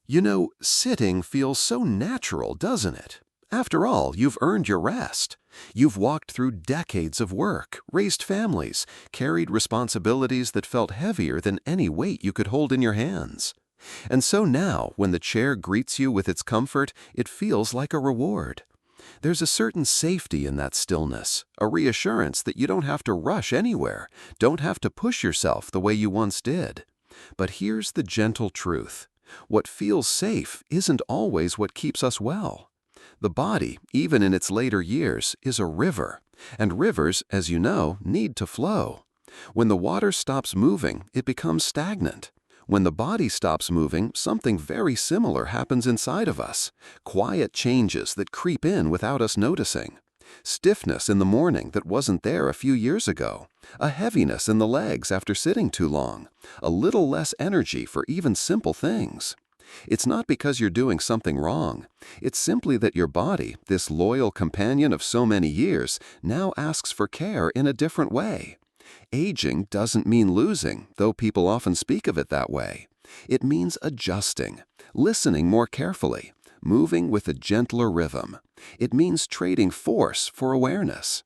You know, sitting feels so natural, doesn't it? After all, you've earned your rest. You've walked through decades of work, raised families, carried responsibilities that felt heavier than any weight you could hold in your hands. And so now, when the chair greets you with its comfort, it feels like a reward. There's a certain safety in that stillness, a reassurance that you don't have to rush anywhere, don't have to push yourself the way you once did. But here's the gentle truth. What feels safe isn't always what keeps us well. The body, even in its later years, is a river, and rivers, as you know, need to flow. When the water stops moving, it becomes stagnant. When the body stops moving, something very similar happens inside of us. Quiet changes that creep in without us noticing. Stiffness in the morning that wasn't there a few years ago. A heaviness in the legs after sitting too long. A little less energy for even simple things. It's not because you're doing something wrong. It's simply that your body, this loyal companion of so many years, now asks for care in a different way. Aging doesn't mean losing, though people often speak of it that way. It means adjusting, listening more carefully, moving with a gentler rhythm. It means trading force for awareness.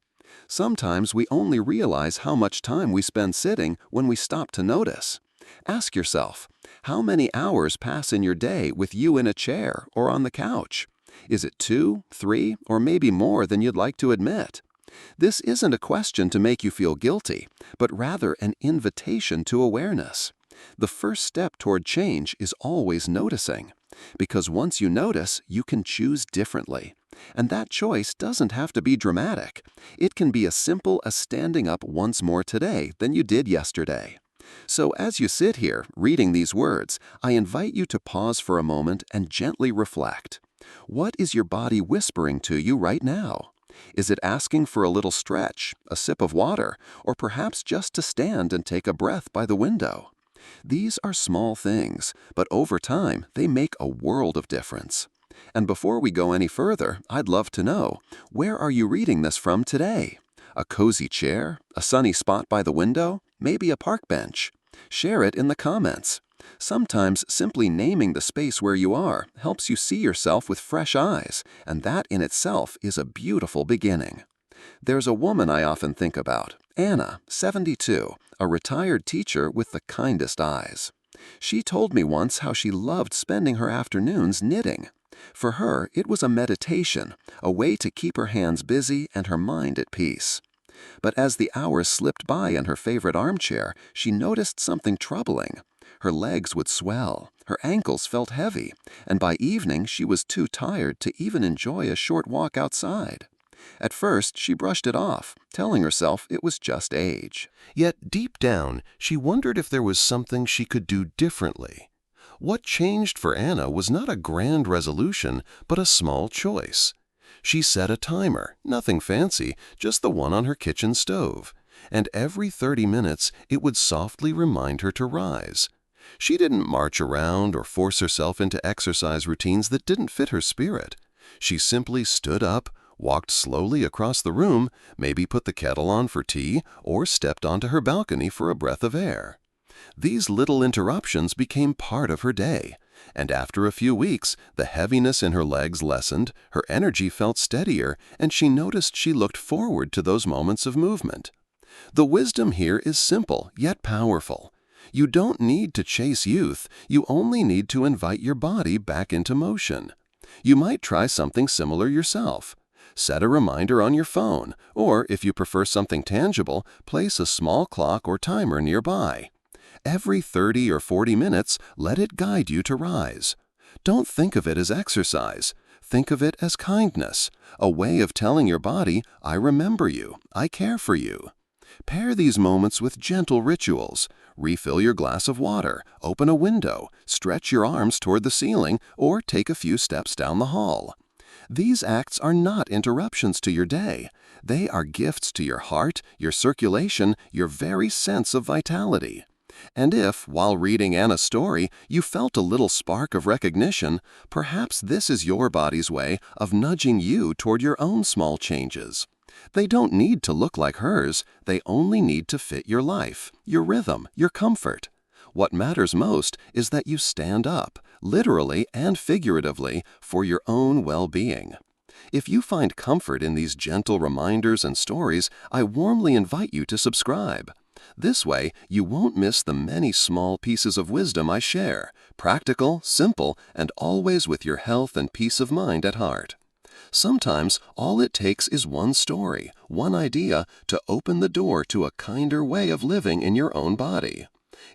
Sometimes we only realize how much time we spend sitting when we stop to notice. Ask yourself, how many hours pass in your day with you in a chair or on the couch? Is it 2, 3, or maybe more than you'd like to admit? This isn't a question to make you feel guilty, but rather an invitation to awareness. The first step toward change is always noticing, because once you notice, you can choose differently. And that choice doesn't have to be dramatic. It can be as simple as standing up once more today than you did yesterday. So as you sit here reading these words, I invite you to pause for a moment and gently reflect. What is your body whispering to you right now? Is it asking for a little stretch, a sip of water, or perhaps just to stand and take a breath by the window? These are small things, but over time they make a world of difference. And before we go any further, I'd love to know, where are you reading this from today? A cozy chair? A sunny spot by the window? Maybe a park bench? Share it in the comments. Sometimes simply naming the space where you are helps you see yourself with fresh eyes, and that in itself is a beautiful beginning. There's a woman I often think about, Anna, 72, a retired teacher with the kindest eyes. She told me once how she loved spending her afternoons knitting. For her, it was a meditation, a way to keep her hands busy and her mind at peace. But as the hours slipped by in her favorite armchair, she noticed something troubling. Her legs would swell, her ankles felt heavy, and by evening she was too tired to even enjoy a short walk outside. At first, she brushed it off, telling herself it was just age. Yet deep down, she wondered if there was something she could do differently. What changed for Anna was not a grand resolution, but a small choice. She set a timer, nothing fancy, just the one on her kitchen stove, and every 30 minutes it would softly remind her to rise. She didn't march around or force herself into exercise routines that didn't fit her spirit. She simply stood up, walked slowly across the room, maybe put the kettle on for tea, or stepped onto her balcony for a breath of air. These little interruptions became part of her day, and after a few weeks, the heaviness in her legs lessened, her energy felt steadier, and she noticed she looked forward to those moments of movement. The wisdom here is simple, yet powerful. You don't need to chase youth, you only need to invite your body back into motion. You might try something similar yourself. Set a reminder on your phone, or if you prefer something tangible, place a small clock or timer nearby. Every 30 or 40 minutes, let it guide you to rise. Don't think of it as exercise. Think of it as kindness, a way of telling your body, I remember you, I care for you. Pair these moments with gentle rituals. Refill your glass of water, open a window, stretch your arms toward the ceiling, or take a few steps down the hall. These acts are not interruptions to your day. They are gifts to your heart, your circulation, your very sense of vitality. And if, while reading Anna's story, you felt a little spark of recognition, perhaps this is your body's way of nudging you toward your own small changes. They don't need to look like hers, they only need to fit your life, your rhythm, your comfort. What matters most is that you stand up, literally and figuratively, for your own well-being. If you find comfort in these gentle reminders and stories, I warmly invite you to subscribe. This way, you won't miss the many small pieces of wisdom I share, practical, simple, and always with your health and peace of mind at heart. Sometimes all it takes is one story, one idea to open the door to a kinder way of living in your own body.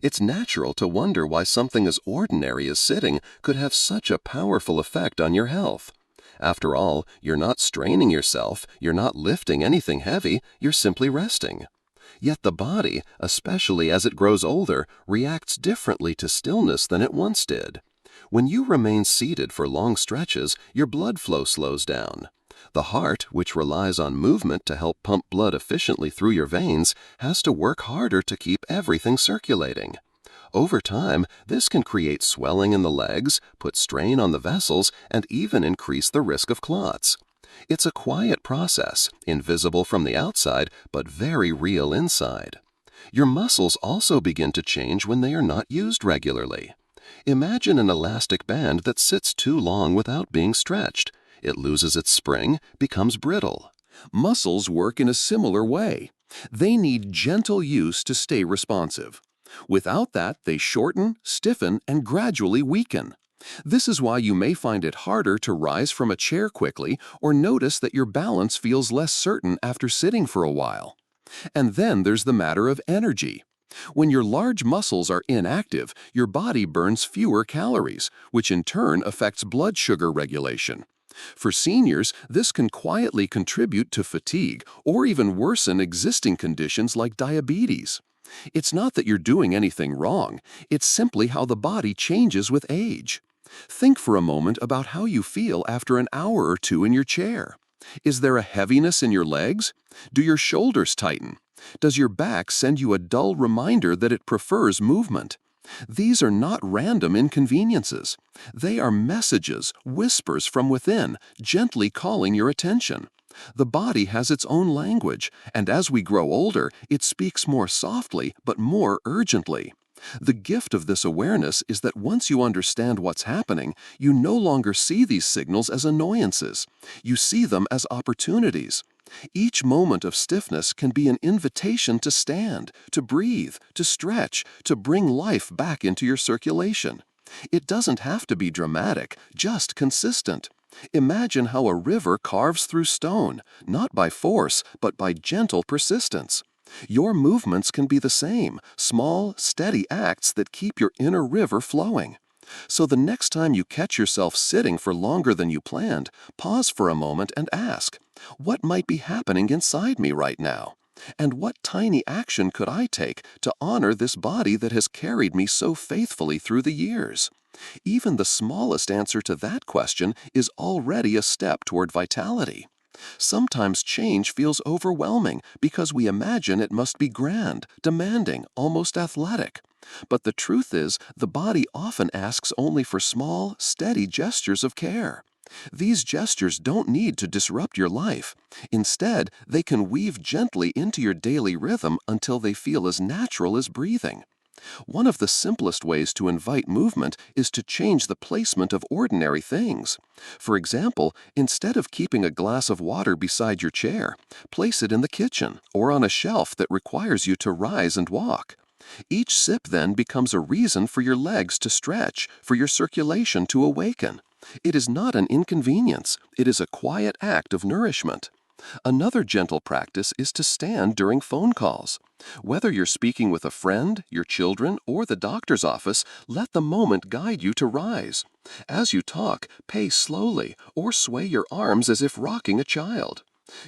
It's natural to wonder why something as ordinary as sitting could have such a powerful effect on your health. After all, you're not straining yourself, you're not lifting anything heavy, you're simply resting. Yet the body, especially as it grows older, reacts differently to stillness than it once did. When you remain seated for long stretches, your blood flow slows down. The heart, which relies on movement to help pump blood efficiently through your veins, has to work harder to keep everything circulating. Over time, this can create swelling in the legs, put strain on the vessels, and even increase the risk of clots. It's a quiet process, invisible from the outside, but very real inside. Your muscles also begin to change when they are not used regularly. Imagine an elastic band that sits too long without being stretched. It loses its spring, becomes brittle. Muscles work in a similar way. They need gentle use to stay responsive. Without that, they shorten, stiffen, and gradually weaken. This is why you may find it harder to rise from a chair quickly or notice that your balance feels less certain after sitting for a while. And then there's the matter of energy. When your large muscles are inactive, your body burns fewer calories, which in turn affects blood sugar regulation. For seniors, this can quietly contribute to fatigue or even worsen existing conditions like diabetes. It's not that you're doing anything wrong, it's simply how the body changes with age. Think for a moment about how you feel after an hour or two in your chair. Is there a heaviness in your legs? Do your shoulders tighten? Does your back send you a dull reminder that it prefers movement? These are not random inconveniences. They are messages, whispers from within, gently calling your attention. The body has its own language, and as we grow older, it speaks more softly but more urgently. The gift of this awareness is that once you understand what's happening, you no longer see these signals as annoyances. You see them as opportunities. Each moment of stiffness can be an invitation to stand, to breathe, to stretch, to bring life back into your circulation. It doesn't have to be dramatic, just consistent. Imagine how a river carves through stone, not by force, but by gentle persistence. Your movements can be the same, small, steady acts that keep your inner river flowing. So the next time you catch yourself sitting for longer than you planned, pause for a moment and ask, what might be happening inside me right now? And what tiny action could I take to honor this body that has carried me so faithfully through the years? Even the smallest answer to that question is already a step toward vitality. Sometimes change feels overwhelming because we imagine it must be grand, demanding, almost athletic. But the truth is, the body often asks only for small, steady gestures of care. These gestures don't need to disrupt your life. Instead, they can weave gently into your daily rhythm until they feel as natural as breathing. One of the simplest ways to invite movement is to change the placement of ordinary things. For example, instead of keeping a glass of water beside your chair, place it in the kitchen or on a shelf that requires you to rise and walk. Each sip then becomes a reason for your legs to stretch, for your circulation to awaken. It is not an inconvenience, it is a quiet act of nourishment. Another gentle practice is to stand during phone calls. Whether you're speaking with a friend, your children, or the doctor's office, let the moment guide you to rise. As you talk, pace slowly or sway your arms as if rocking a child.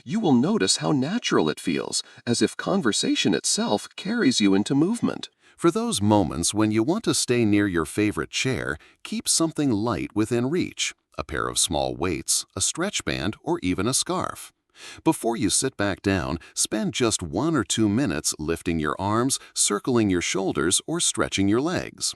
You will notice how natural it feels, as if conversation itself carries you into movement. For those moments when you want to stay near your favorite chair, keep something light within reach, a pair of small weights, a stretch band, or even a scarf. Before you sit back down, spend just 1 or 2 minutes lifting your arms, circling your shoulders, or stretching your legs.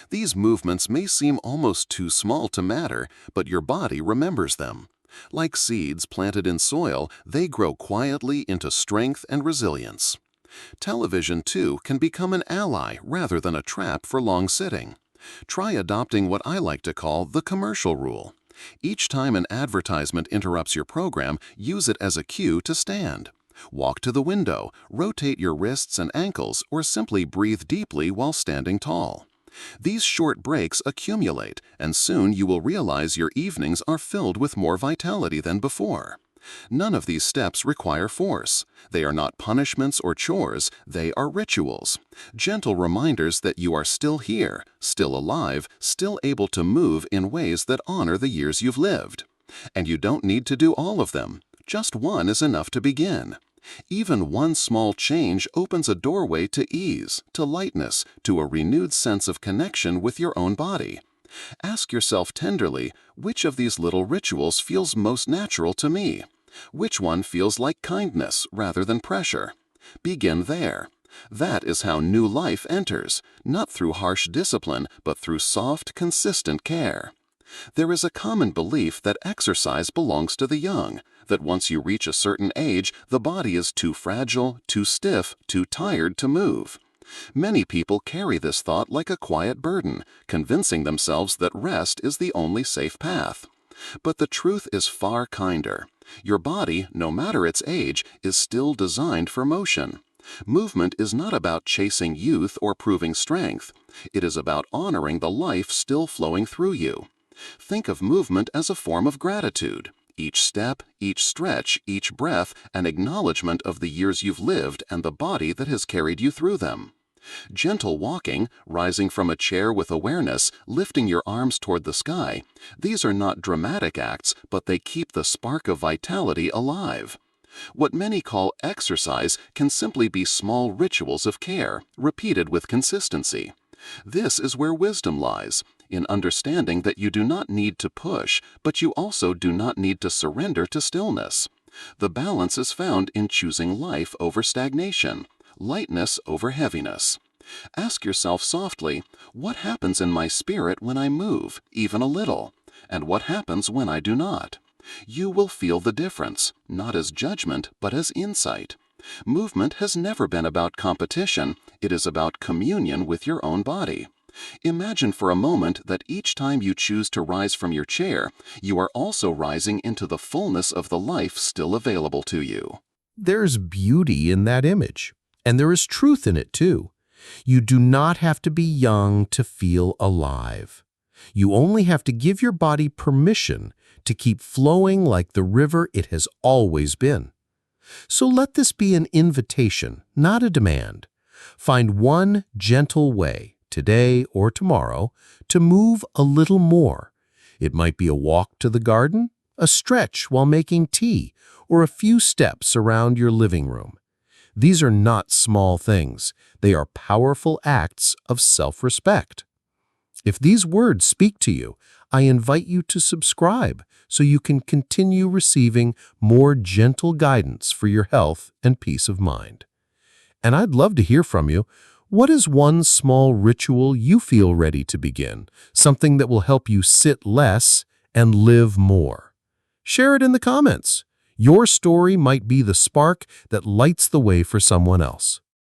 These movements may seem almost too small to matter, but your body remembers them. Like seeds planted in soil, they grow quietly into strength and resilience. Television, too, can become an ally rather than a trap for long sitting. Try adopting what I like to call the commercial rule. Each time an advertisement interrupts your program, use it as a cue to stand. Walk to the window, rotate your wrists and ankles, or simply breathe deeply while standing tall. These short breaks accumulate, and soon you will realize your evenings are filled with more vitality than before. None of these steps require force. They are not punishments or chores, they are rituals. Gentle reminders that you are still here, still alive, still able to move in ways that honor the years you've lived. And you don't need to do all of them. Just one is enough to begin. Even one small change opens a doorway to ease, to lightness, to a renewed sense of connection with your own body. Ask yourself tenderly, which of these little rituals feels most natural to me? Which one feels like kindness rather than pressure? Begin there. That is how new life enters, not through harsh discipline, but through soft, consistent care. There is a common belief that exercise belongs to the young, that once you reach a certain age, the body is too fragile, too stiff, too tired to move. Many people carry this thought like a quiet burden, convincing themselves that rest is the only safe path. But the truth is far kinder. Your body, no matter its age, is still designed for motion. Movement is not about chasing youth or proving strength. It is about honoring the life still flowing through you. Think of movement as a form of gratitude. Each step, each stretch, each breath, an acknowledgement of the years you've lived and the body that has carried you through them. Gentle walking, rising from a chair with awareness, lifting your arms toward the sky, these are not dramatic acts, but they keep the spark of vitality alive. What many call exercise can simply be small rituals of care, repeated with consistency. This is where wisdom lies, in understanding that you do not need to push, but you also do not need to surrender to stillness. The balance is found in choosing life over stagnation, lightness over heaviness. Ask yourself softly, what happens in my spirit when I move, even a little? And what happens when I do not? You will feel the difference, not as judgment, but as insight. Movement has never been about competition, it is about communion with your own body. Imagine for a moment that each time you choose to rise from your chair, you are also rising into the fullness of the life still available to you. There's beauty in that image, and there is truth in it too. You do not have to be young to feel alive. You only have to give your body permission to keep flowing like the river it has always been. So let this be an invitation, not a demand. Find one gentle way, today or tomorrow, to move a little more. It might be a walk to the garden, a stretch while making tea, or a few steps around your living room. These are not small things. They are powerful acts of self-respect. If these words speak to you, I invite you to subscribe so you can continue receiving more gentle guidance for your health and peace of mind. And I'd love to hear from you. What is one small ritual you feel ready to begin? Something that will help you sit less and live more. Share it in the comments. Your story might be the spark that lights the way for someone else.